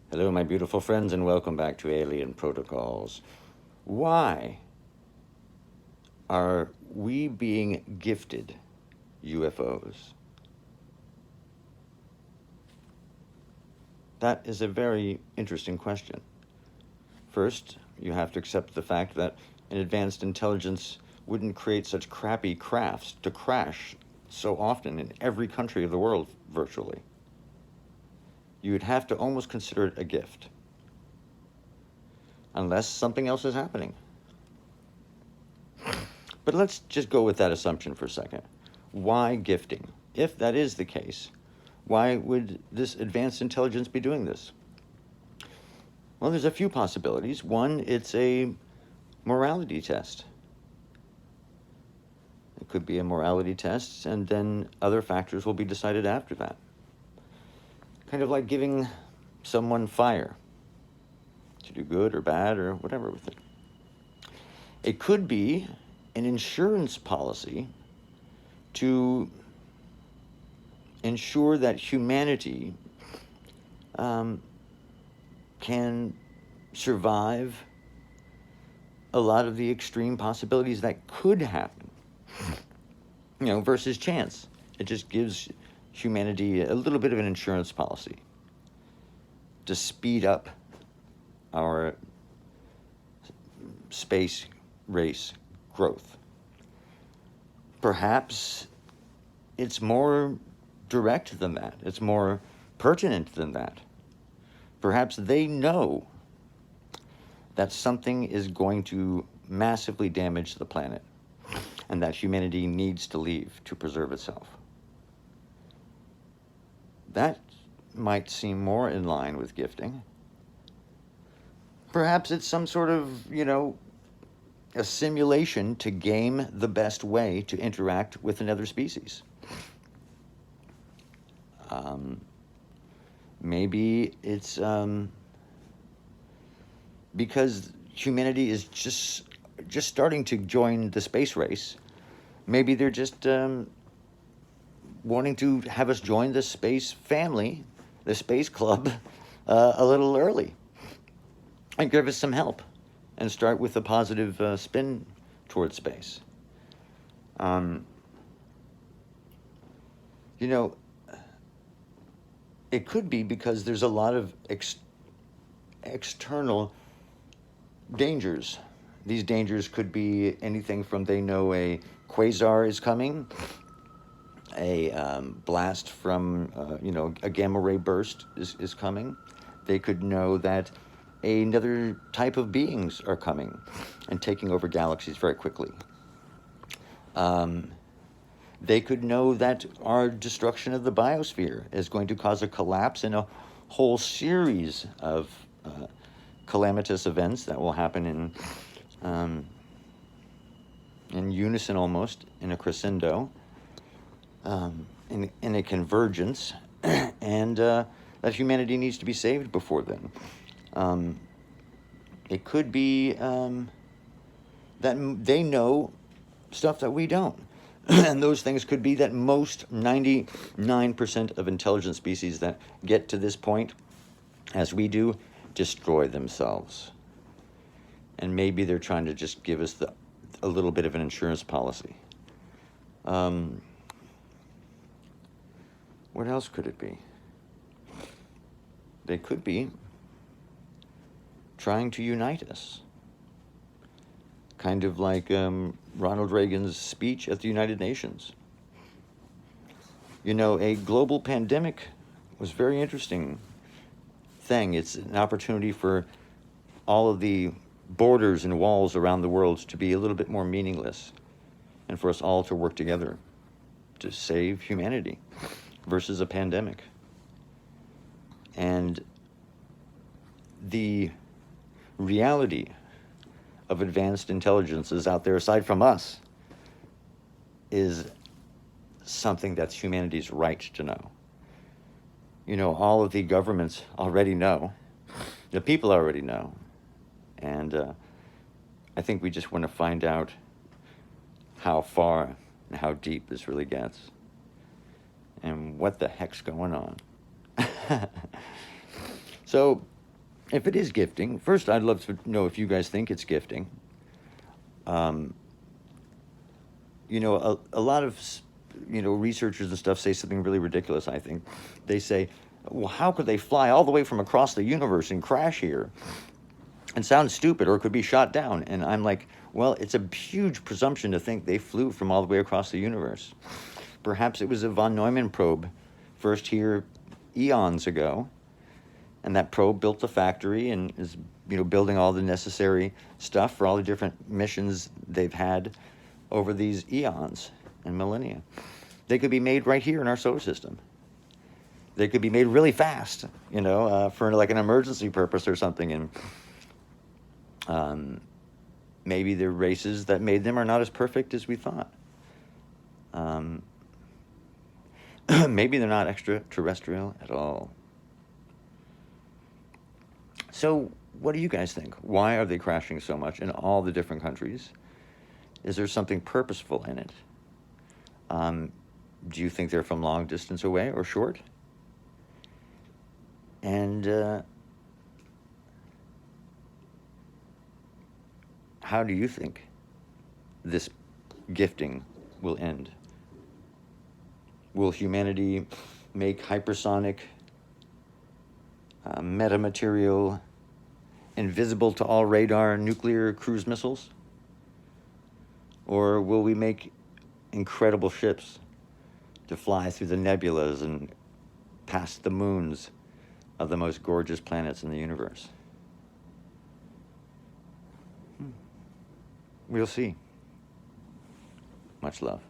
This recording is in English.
Hello, my beautiful friends, and welcome back to Alien Protocols. Why are we being gifted UFOs? That is a very interesting question. First, you have to accept the fact that an advanced intelligence wouldn't create such crappy crafts to crash so often in every country of the world, virtually. You would have to almost consider it a gift. Unless something else is happening. But let's just go with that assumption for a second. Why gifting? If that is the case, why would this advanced intelligence be doing this? Well, there's a few possibilities. One, it's a morality test. It could be a morality test, and then other factors will be decided after that. Kind of like giving someone fire to do good or bad or whatever with it. It could be an insurance policy to ensure that humanity can survive a lot of the extreme possibilities that could happen, versus chance. It just gives humanity a little bit of an insurance policy to speed up our space race growth. Perhaps it's more direct than that. It's more pertinent than that. Perhaps they know that something is going to massively damage the planet and that humanity needs to leave to preserve itself. That might seem more in line with gifting. Perhaps it's some sort of, a simulation to game the best way to interact with another species. Maybe it's because humanity is just starting to join the space race. Maybe they're just wanting to have us join the space family, the space club, a little early, and give us some help, and start with a positive spin towards space. It could be because there's a lot of external dangers. These dangers could be anything from they know a quasar is coming, a blast from, a gamma ray burst is coming. They could know that another type of beings are coming and taking over galaxies very quickly. They could know that our destruction of the biosphere is going to cause a collapse in a whole series of calamitous events that will happen in unison, almost in a crescendo, in a convergence, and that humanity needs to be saved before then. It could be that they know stuff that we don't. And those things could be that most 99% of intelligent species that get to this point, as we do, destroy themselves. And maybe they're trying to just give us a little bit of an insurance policy. What else could it be? They could be trying to unite us. Kind of like Ronald Reagan's speech at the United Nations. A global pandemic was a very interesting thing. It's an opportunity for all of the borders and walls around the world to be a little bit more meaningless, and for us all to work together to save humanity versus a pandemic. And the reality of advanced intelligences out there, aside from us, is something that's humanity's right to know. All of the governments already know. The people already know. And I think we just want to find out how far and how deep this really gets. And what the heck's going on. So if it is gifting, first I'd love to know if you guys think it's gifting. You know, a lot of, you know, researchers and stuff say something really ridiculous, I think. They say, well, how could they fly all the way from across the universe and crash here? And sound stupid, or could be shot down. And I'm like, well, it's a huge presumption to think they flew from all the way across the universe. Perhaps it was a von Neumann probe, first here eons ago, and that probe built the factory and is, you know, building all the necessary stuff for all the different missions they've had over these eons and millennia. They could be made right here in our solar system. They could be made really fast, you know, for like an emergency purpose or something. And maybe the races that made them are not as perfect as we thought. Maybe they're not extraterrestrial at all. So what do you guys think? Why are they crashing so much in all the different countries? Is there something purposeful in it? Do you think they're from long distance away or short? And how do you think this gifting will end? Will humanity make hypersonic metamaterial invisible to all radar nuclear cruise missiles? Or will we make incredible ships to fly through the nebulas and past the moons of the most gorgeous planets in the universe? We'll see. Much love.